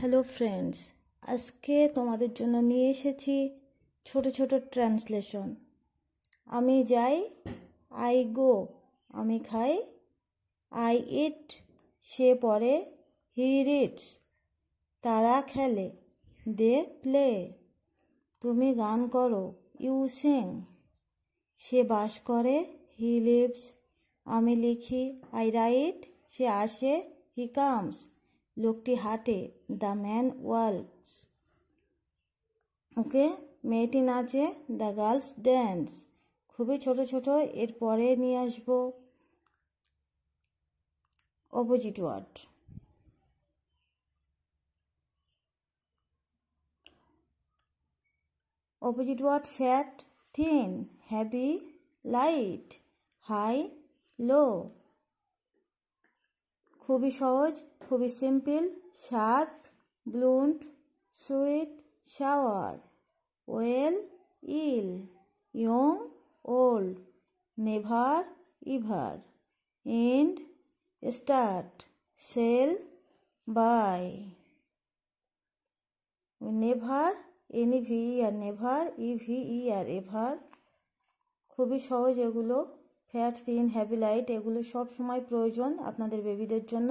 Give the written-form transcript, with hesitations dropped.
Hello friends, আজকে তোমাদের জন্য নিয়ে এসেছি ছোট ছোট ট্রান্সলেশন। আমি যাই, আই গো, আমি খাই, আই ইট, সে পড়ে, হি রিডস, তারা খেলে, দে প্লে, তুমি গান করো, ইউ সিং, সে বাস করে, হি লিভস, আমি লিখি, আই রাইট, সে আসে, হি কামস, লোকটি হাঁটে, দ্য ম্যান ওয়ালকস। ওকে, মেয়েটি নাচে, দ্য গার্লস ড্যান্স। খুবই ছোট ছোট। এরপরে নিয়ে আসবো opposite word. Opposite word: fat, thin, heavy, light, high, low. খুবই সহজ, খুবই simple: sharp, blunt, sweet, sour, well, ill, young, old, never, ever, end, start, sell, buy. Never, NEVER, never, EVER, ever. খুবই সহজ এগুলো। ফ্যাট, থিন, হ্যাভি, লাইট, এগুলো সব সময় প্রয়োজন আপনাদের বেবিদের জন্য।